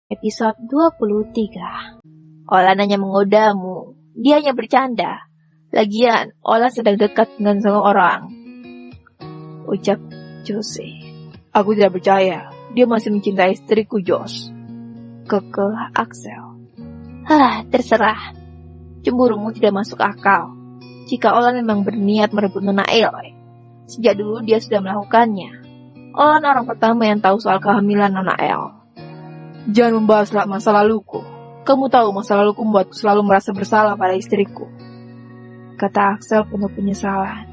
Episode 23. Olan hanya menggodamu. Dia hanya bercanda. Lagian, Olan sedang dekat dengan seorang. Ucap Jose. Aku tidak percaya. Dia masih mencintai istriku, Josh. Kekeh Axel. Terserah. Cemburumu tidak masuk akal. Jika Olan memang berniat merebut Nona Eloy, sejak dulu dia sudah melakukannya. Olan orang pertama yang tahu soal kehamilan Nona El. Jangan membahas masa laluku. Kamu tahu masa laluku membuatku selalu merasa bersalah pada istriku, kata Axel penuh penyesalan.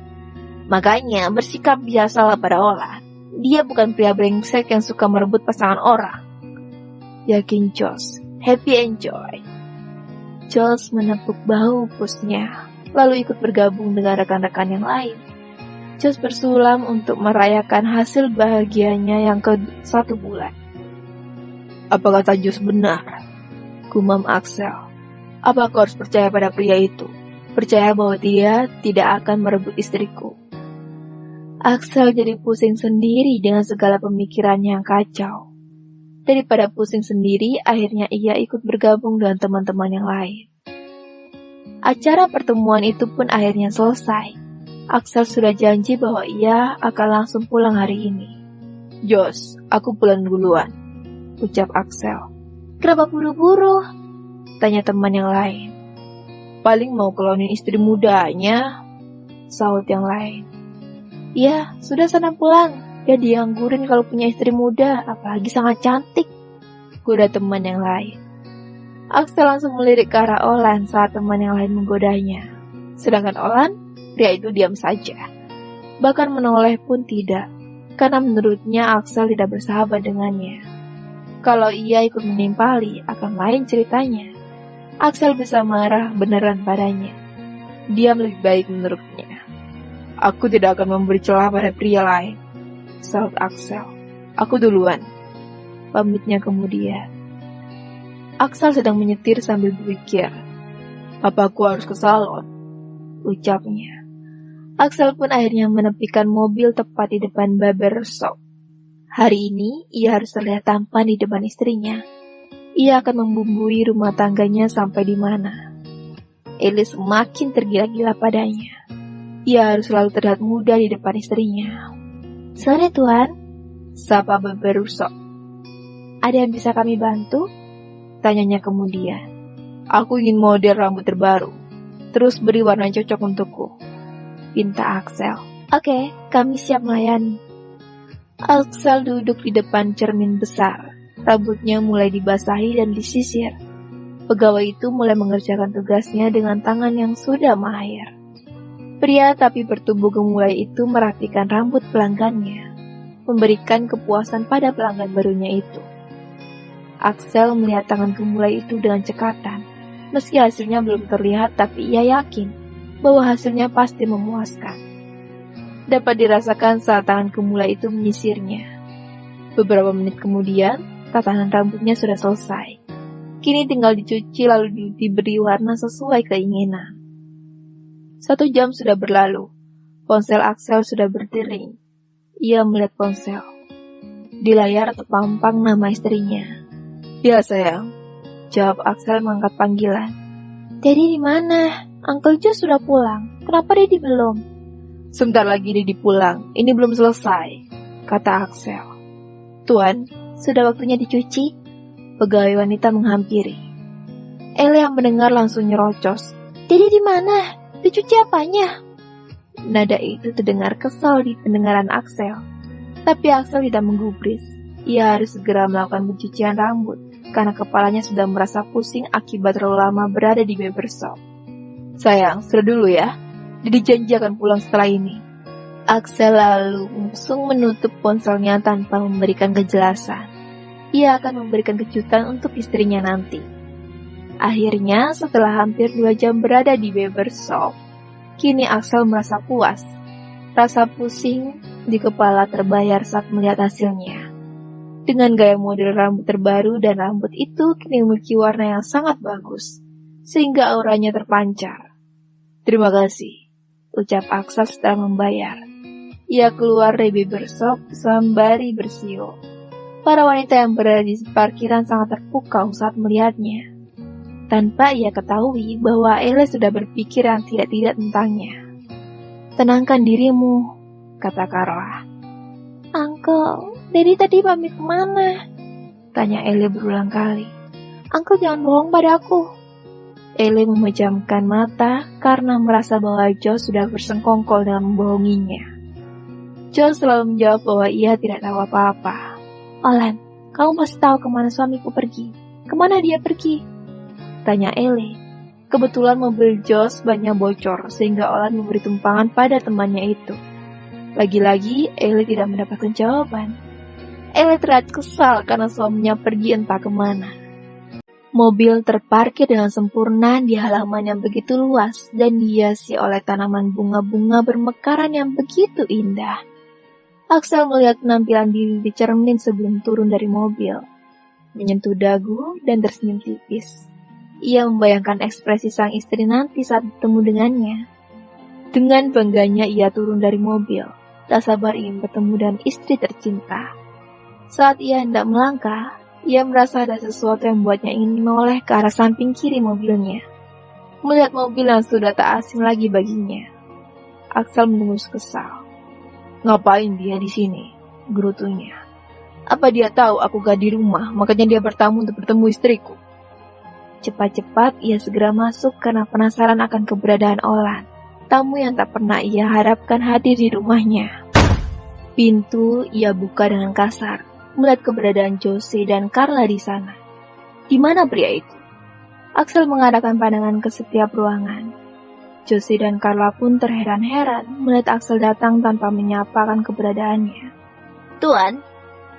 Makanya bersikap biasalah pada Olan. Dia bukan pria brengsek yang suka merebut pasangan orang. Yakin Josh. Happy enjoy. Josh menepuk bahu bosnya, lalu ikut bergabung dengan rekan-rekan yang lain. Josh bersulam untuk merayakan hasil bahagianya yang ke-1 bulan. Apa kata Josh benar? Gumam Axel. Apa aku harus percaya pada pria itu? Percaya bahwa dia tidak akan merebut istriku? Axel jadi pusing sendiri dengan segala pemikirannya yang kacau. Daripada pusing sendiri, akhirnya ia ikut bergabung dengan teman-teman yang lain. Acara pertemuan itu pun akhirnya selesai. Axel sudah janji bahwa ia akan langsung pulang hari ini. Josh, aku pulang duluan, ucap Axel. Kenapa buru-buru? Tanya teman yang lain. Paling mau kelonin istri mudanya, sahut yang lain. Ya, sudah sana pulang. Dia dianggurin kalau punya istri muda, apalagi sangat cantik, goda teman yang lain. Axel langsung melirik ke arah Olan saat teman yang lain menggodanya. Sedangkan Olan, pria itu diam saja. Bahkan menoleh pun tidak, karena menurutnya Axel tidak bersahabat dengannya. Kalau ia ikut menimpali, akan lain ceritanya. Axel bisa marah beneran padanya. Diam lebih baik menurutnya. Aku tidak akan memberi celah pada pria lain, sahut Axel. Aku duluan, pamitnya kemudian. Axel sedang menyetir sambil berpikir. Apa aku harus ke salon? Ucapnya. Axel pun akhirnya menepikan mobil tepat di depan barbershop. Hari ini, ia harus terlihat tampan di depan istrinya. Ia akan membumbui rumah tangganya sampai di mana. Ellie semakin tergila-gila padanya. Ia harus selalu terlihat muda di depan istrinya. Sore tuan, sapa barbershop. Ada yang bisa kami bantu? Tanyanya kemudian. Aku ingin model rambut terbaru. Terus beri warna cocok untukku, pinta Axel. Oke, kami siap melayani. Axel duduk di depan cermin besar. Rambutnya mulai dibasahi dan disisir. Pegawai itu mulai mengerjakan tugasnya dengan tangan yang sudah mahir. Pria tapi bertubuh gemulai itu merapikan rambut pelanggannya, memberikan kepuasan pada pelanggan barunya itu. Axel melihat tangan gemulai itu dengan cekatan. Meski hasilnya belum terlihat, tapi ia yakin bahwa hasilnya pasti memuaskan. Dapat dirasakan saat tangan gemulai itu menyisirnya. Beberapa menit kemudian, tatanan rambutnya sudah selesai. Kini tinggal dicuci lalu diberi warna sesuai keinginan. 1 jam sudah berlalu. Ponsel Axel sudah berdering. Ia melihat ponsel. Di layar terpampang nama istrinya. Ya sayang, jawab Axel mengangkat panggilan. Daddy di mana? Uncle Joe sudah pulang. Kenapa Daddy belum? Sebentar lagi Daddy pulang. Ini belum selesai, kata Axel. Tuan, sudah waktunya dicuci? Pegawai wanita menghampiri. Ellie yang mendengar langsung nyerocos. Daddy di mana? Dicuci apanya? Nada itu terdengar kesal di pendengaran Axel. Tapi Axel tidak menggubris. Ia harus segera melakukan pencucian rambut, karena kepalanya sudah merasa pusing akibat terlalu lama berada di barbershop. Sayang, sudah dulu ya. Daddy janji akan pulang setelah ini. Axel lalu langsung menutup ponselnya tanpa memberikan kejelasan. Ia akan memberikan kejutan untuk istrinya nanti. Akhirnya, setelah hampir 2 jam berada di barbershop, kini Axel merasa puas. Rasa pusing di kepala terbayar saat melihat hasilnya. Dengan gaya model rambut terbaru dan rambut itu kini memiliki warna yang sangat bagus, sehingga auranya terpancar. Terima kasih, ucap Axel setelah membayar. Ia keluar dari barbershop sembari bersiul. Para wanita yang berada di parkiran sangat terpukau saat melihatnya. Tanpa ia ketahui bahwa Ellie sudah berpikiran tidak-tidak tentangnya. "Tenangkan dirimu," kata Carla. "Uncle, Daddy tadi pamit kemana?" tanya Ellie berulang kali. "Uncle, jangan bohong padaku." Ellie memejamkan mata karena merasa bahwa Josh sudah bersengkongkol dalam membohonginya. Josh selalu menjawab bahwa ia tidak tahu apa-apa. "Olan, kamu pasti tahu kemana suamiku pergi. Kemana dia pergi?" tanya Ellie. Kebetulan mobil Josh banyak bocor sehingga Olan memberi tumpangan pada temannya itu. Lagi-lagi Ellie tidak mendapatkan jawaban. Ellie terlihat kesal karena suaminya pergi entah kemana. Mobil terparkir dengan sempurna di halaman yang begitu luas dan dihiasi oleh tanaman bunga-bunga bermekaran yang begitu indah. Axel melihat penampilan diri di cermin sebelum turun dari mobil, menyentuh dagu dan tersenyum tipis. Ia membayangkan ekspresi sang istri nanti saat bertemu dengannya. Dengan bangganya ia turun dari mobil, tak sabar ingin bertemu dengan istri tercinta. Saat ia hendak melangkah, ia merasa ada sesuatu yang membuatnya ingin menoleh ke arah samping kiri mobilnya. Melihat mobil yang sudah tak asing lagi baginya, Axel mendengus kesal. "Ngapain dia di sini?" gerutunya. "Apa dia tahu aku gak di rumah, makanya dia bertamu untuk bertemu istriku?" Cepat-cepat ia segera masuk karena penasaran akan keberadaan Olan, tamu yang tak pernah ia harapkan hadir di rumahnya. Pintu ia buka dengan kasar, melihat keberadaan Josie dan Carla di sana. Di mana pria itu? Axel mengarahkan pandangan ke setiap ruangan. Josie dan Carla pun terheran-heran melihat Axel datang tanpa menyapakan keberadaannya. "Tuan,"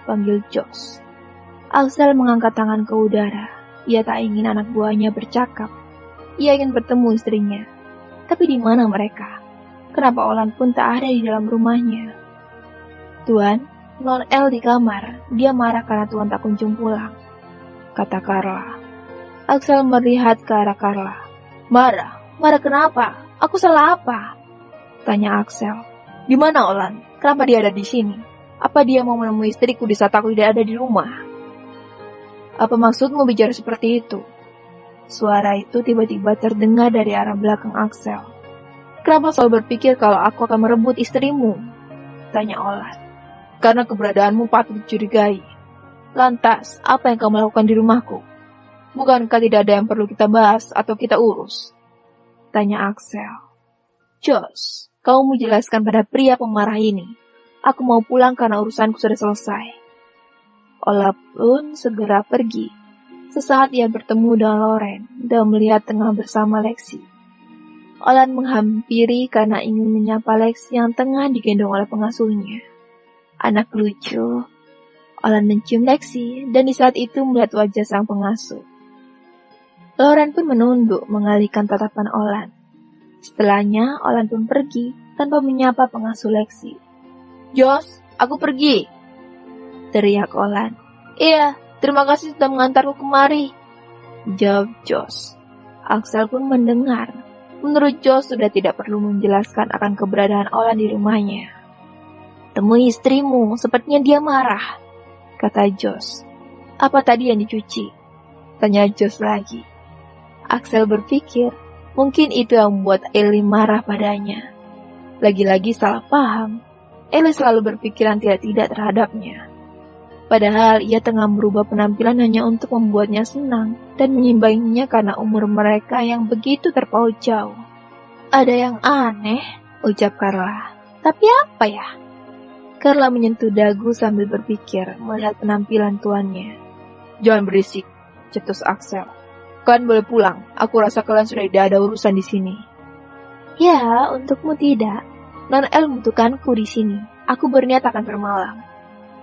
panggil Josh. Axel mengangkat tangan ke udara. Ia tak ingin anak buahnya bercakap. Ia ingin bertemu istrinya. Tapi di mana mereka? Kenapa Olan pun tak ada di dalam rumahnya? "Tuan, Non El di kamar, dia marah karena Tuan tak kunjung pulang," kata Carla. Axel melihat ke arah Carla. "Marah? Marah kenapa? Aku salah apa?" tanya Axel. "Di mana Olan? Kenapa dia ada di sini? Apa dia mau menemui istriku di saat aku tidak ada di rumah?" "Apa maksudmu bicara seperti itu?" Suara itu tiba-tiba terdengar dari arah belakang Axel. "Kenapa selalu berpikir kalau aku akan merebut istrimu?" tanya Olan. "Karena keberadaanmu patut dicurigai. Lantas, apa yang kamu lakukan di rumahku? Bukankah tidak ada yang perlu kita bahas atau kita urus?" tanya Axel. "Josh, kamu menjelaskan pada pria pemarah ini. Aku mau pulang karena urusanku sudah selesai." Ola pun segera pergi. Sesaat ia bertemu dengan Loren dan melihat tengah bersama Lexi. Olan menghampiri karena ingin menyapa Lexi yang tengah digendong oleh pengasuhnya. "Anak lucu." Olan mencium Lexi dan di saat itu melihat wajah sang pengasuh. Loren pun menunduk mengalihkan tatapan Olan. Setelahnya Olan pun pergi tanpa menyapa pengasuh Lexi. "Josh, aku pergi!" teriak Olan. "Iya, terima kasih sudah mengantarku kemari," jawab Josh. Axel pun mendengar. Menurut Josh sudah tidak perlu menjelaskan akan keberadaan Olan di rumahnya. "Temui istrimu, sepertinya dia marah," kata Josh. "Apa tadi yang dicuci?" tanya Josh lagi. Axel berpikir, mungkin itu yang membuat Ellie marah padanya. Lagi-lagi salah paham. Ellie selalu berpikiran tidak-tidak terhadapnya. Padahal ia tengah merubah penampilan hanya untuk membuatnya senang dan menyimbanginya karena umur mereka yang begitu terpaut jauh. "Ada yang aneh," ucap Carla. "Tapi apa ya?" Carla menyentuh dagu sambil berpikir melihat penampilan tuannya. "Jangan berisik," cetus Axel. "Kalian boleh pulang. Aku rasa kalian sudah tidak ada urusan di sini." "Ya, untukmu tidak. Non El membutuhkanku di sini. Aku berniat akan bermalam,"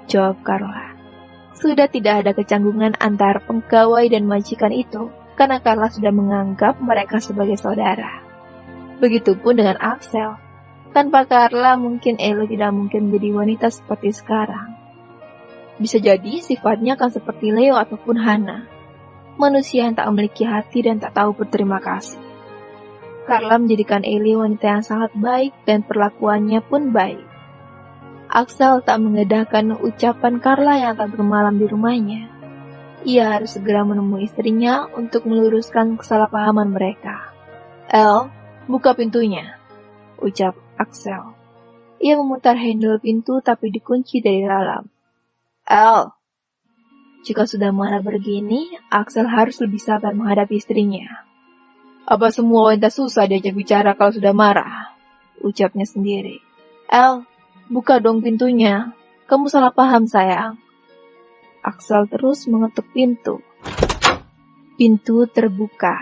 jawab Carla. Sudah tidak ada kecanggungan antara pegawai dan majikan itu, karena Carla sudah menganggap mereka sebagai saudara. Begitupun dengan Axel. Tanpa Carla mungkin Ellie tidak mungkin menjadi wanita seperti sekarang. Bisa jadi sifatnya akan seperti Leo ataupun Hana. Manusia yang tak memiliki hati dan tak tahu berterima kasih. Carla menjadikan Ellie wanita yang sangat baik dan perlakuannya pun baik. Axel tak mengedahkan ucapan Carla yang tak bermalam di rumahnya. Ia harus segera menemui istrinya untuk meluruskan kesalahpahaman mereka. "El, buka pintunya," ucap Axel. Ia memutar handle pintu tapi dikunci dari dalam. "El." Jika sudah marah begini, Axel harus lebih sabar menghadapi istrinya. "Apa semua wanita susah diajak bicara kalau sudah marah?" ucapnya sendiri. "El, buka dong pintunya. Kamu salah paham, sayang." Axel terus mengetuk pintu. Pintu terbuka.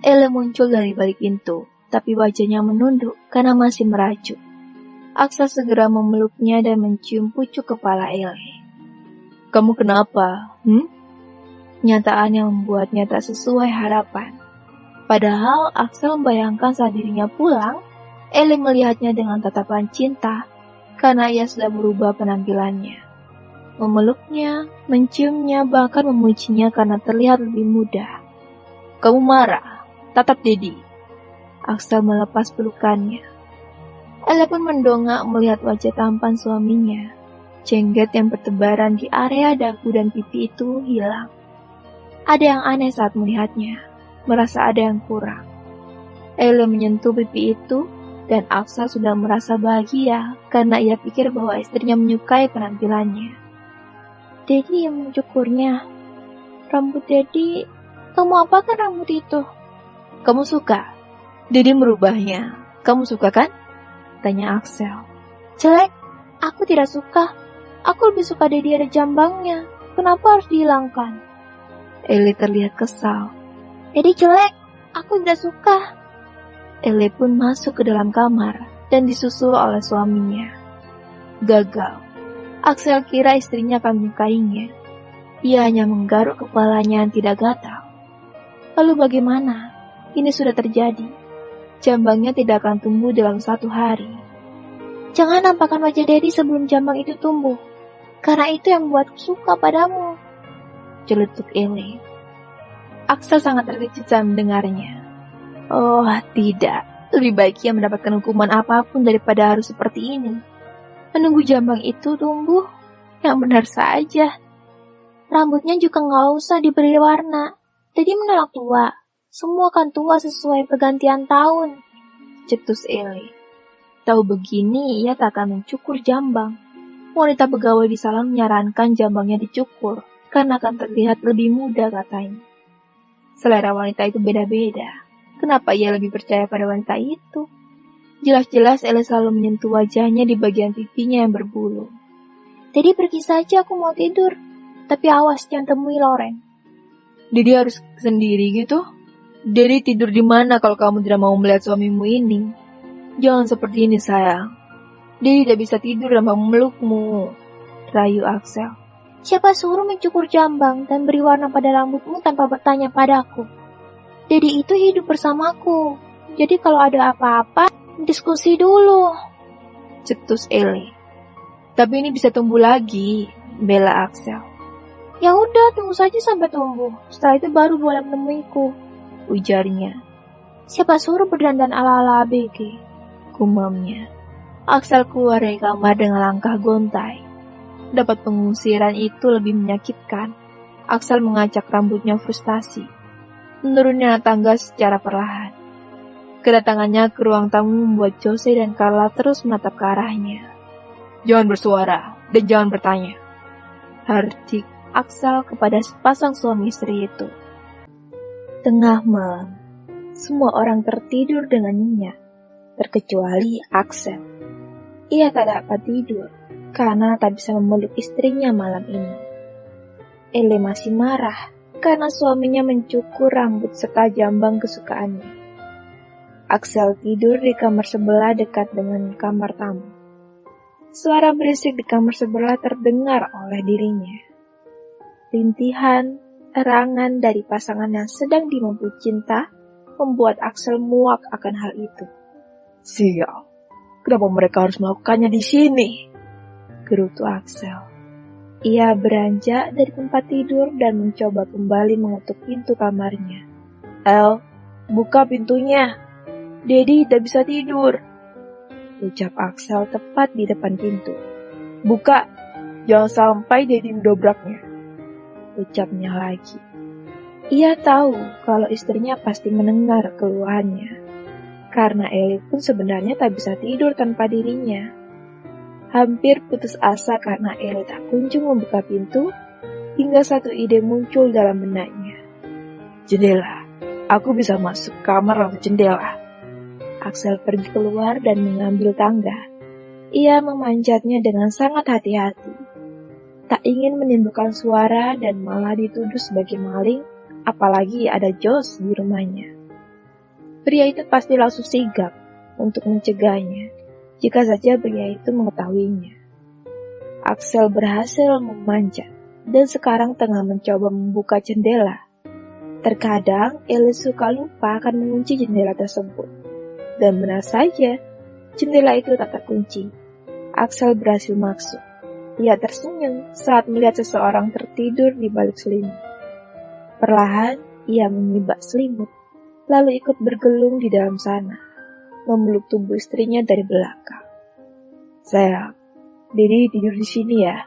Elle muncul dari balik pintu, tapi wajahnya menunduk karena masih merajuk. Axel segera memeluknya dan mencium pucuk kepala Elle. "Kamu kenapa? Nyataan yang membuatnya tak sesuai harapan. Padahal Axel membayangkan saat dirinya pulang, Elle melihatnya dengan tatapan cinta karena ia sudah berubah penampilannya. Memeluknya, menciumnya, bahkan memujinya karena terlihat lebih muda. "Kamu marah? Tatap Dedi." Axel melepas pelukannya. Elle pun mendongak melihat wajah tampan suaminya. Jenggot yang bertebaran di area dagu dan pipi itu hilang. Ada yang aneh saat melihatnya, merasa ada yang kurang. Elle menyentuh pipi itu, dan Axel sudah merasa bahagia karena ia pikir bahwa istrinya menyukai penampilannya. Dedi yang mencukurnya. "Rambut Dedi, kamu apakan rambut itu?" "Kamu suka?" Dedi merubahnya. "Kamu suka kan?" tanya Axel. "Jelek, aku tidak suka. Aku lebih suka Dedi ada jambangnya. Kenapa harus dihilangkan?" Elle terlihat kesal. "Dedi jelek, aku tidak suka." Elle pun masuk ke dalam kamar dan disusul oleh suaminya. Gagal. Axel kira istrinya akan menyukainya. Ia hanya menggaruk kepalanya yang tidak gatal. Lalu bagaimana? Ini sudah terjadi. Jambangnya tidak akan tumbuh dalam 1 hari. "Jangan nampakkan wajah Dedi sebelum jambang itu tumbuh. Karena itu yang membuatku suka padamu," celetuk Elle. Axel sangat terkejut saat mendengarnya. Oh, tidak. Lebih baik ia mendapatkan hukuman apapun daripada harus seperti ini. Menunggu jambang itu tumbuh, yang benar saja. Rambutnya juga nggak usah diberi warna. Jadi menolak tua. Semua akan tua sesuai pergantian tahun, cetus Elle. Tahu begini, ia tak akan mencukur jambang. Wanita pegawai di salon menyarankan jambangnya dicukur, karena akan terlihat lebih muda katanya. Selera wanita itu beda-beda. Kenapa ia lebih percaya pada wanita itu? Jelas-jelas Elle selalu menyentuh wajahnya di bagian pipinya yang berbulu. "Dedi pergi saja, aku mau tidur. Tapi awas jangan temui Loren." "Dedi harus sendiri gitu? Dedi tidur di mana kalau kamu tidak mau melihat suamimu ini? Jangan seperti ini sayang. Dedi tidak bisa tidur tanpa memelukmu," rayu Axel. "Siapa suruh mencukur jambang dan beri warna pada rambutmu tanpa bertanya padaku? Dedi itu hidup bersamaku. Jadi kalau ada apa-apa, diskusi dulu," cetus Elle. "Tapi ini bisa tumbuh lagi," bela Axel. "Ya udah, tunggu saja sampai tumbuh. Setelah itu baru boleh menemuiku," ujarnya. "Siapa suruh berdandan ala-ala ABG?" gumamnya. Axel keluar dari kamar dengan langkah gontai. Dapat pengusiran itu lebih menyakitkan. Axel mengacak rambutnya frustasi. Menurunnya tangga secara perlahan. Kedatangannya ke ruang tamu membuat Jose dan Carla terus menatap ke arahnya. "Jangan bersuara dan jangan bertanya," hardik Axel kepada sepasang suami istri itu. Tengah malam, semua orang tertidur dengan nyenyak, terkecuali Axel. Ia tak dapat tidur karena tak bisa memeluk istrinya malam ini. Elle masih marah karena suaminya mencukur rambut serta jambang kesukaannya. Axel tidur di kamar sebelah dekat dengan kamar tamu. Suara berisik di kamar sebelah terdengar oleh dirinya. Rintihan, erangan dari pasangan yang sedang dimampu cinta membuat Axel muak akan hal itu. "Sial, kenapa mereka harus melakukannya di sini?" gerutu Axel. Ia beranjak dari tempat tidur dan mencoba kembali mengetuk pintu kamarnya. "El, buka pintunya. Dedi tidak bisa tidur," ucap Axel tepat di depan pintu. Buka, jangan sampai Dedi mendobraknya, ucapnya lagi. Ia tahu kalau istrinya pasti mendengar keluhannya, karena Eli pun sebenarnya tak bisa tidur tanpa dirinya. Hampir putus asa karena Eli tak kunjung membuka pintu, hingga satu ide muncul dalam benaknya. Jendela, aku bisa masuk kamar lewat jendela. Axel pergi keluar dan mengambil tangga. Ia memanjatnya dengan sangat hati-hati. Tak ingin menimbulkan suara dan malah dituduh sebagai maling, apalagi ada Josh di rumahnya. Pria itu pasti langsung sigap untuk mencegahnya, jika saja pria itu mengetahuinya. Axel berhasil memanjat, dan sekarang tengah mencoba membuka jendela. Terkadang, Eli suka lupa akan mengunci jendela tersebut. Dan benar saja, jendela itu tak terkunci. Axel berhasil masuk. Ia tersenyum saat melihat seseorang tertidur di balik selimut. Perlahan, ia menyibak selimut, lalu ikut bergelung di dalam sana, memeluk tubuh istrinya dari belakang. Sayang, Dedi tidur di sini ya.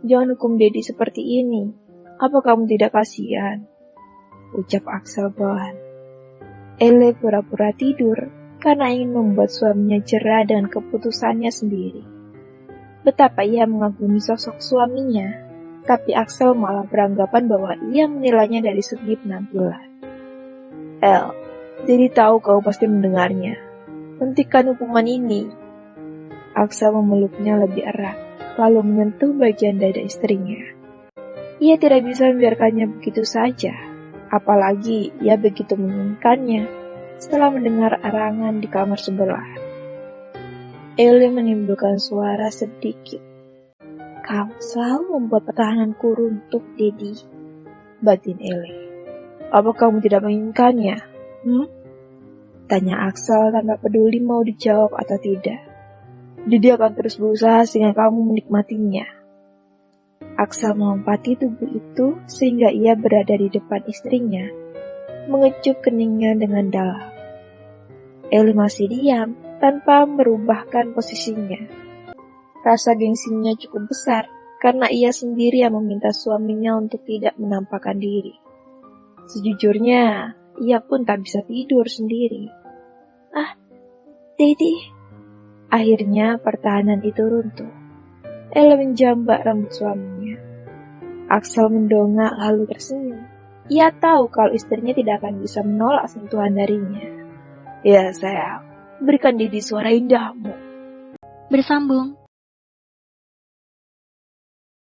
Jangan hukum Dedi seperti ini. Apa kamu tidak kasihan? Ucap Axel pelan. Eli pura-pura tidur karena ingin membuat suaminya jera dengan keputusannya sendiri. Betapa ia mengagumi sosok suaminya, tapi Axel malah beranggapan bahwa ia menilainya dari segi penampilan. El, Dedi tahu kau pasti mendengarnya. Hentikan hukuman ini. Axel memeluknya lebih erat, lalu menyentuh bagian dada istrinya. Ia tidak bisa membiarkannya begitu saja, apalagi ia begitu menginginkannya setelah mendengar arangan di kamar sebelah. Eli menimbulkan suara sedikit. Kamu selalu membuat pertahananku runtuh, Dedi, batin Eli. Apa kamu tidak menginginkannya? Tanya Axel tanpa peduli mau dijawab atau tidak. Dia akan terus berusaha sehingga kamu menikmatinya. Axel melompati tubuh itu sehingga ia berada di depan istrinya, mengecup keningnya dengan dalam. Eli masih diam tanpa merubahkan posisinya. Rasa gengsinya cukup besar karena ia sendiri yang meminta suaminya untuk tidak menampakkan diri. Sejujurnya, ia pun tak bisa tidur sendiri. Dedi. Akhirnya pertahanan itu runtuh. Eli menjambak rambut suaminya. Axel mendongak lalu tersenyum. Ia tahu kalau istrinya tidak akan bisa menolak sentuhan darinya. Ya sayang, berikan Dedi suara indahmu. Bersambung.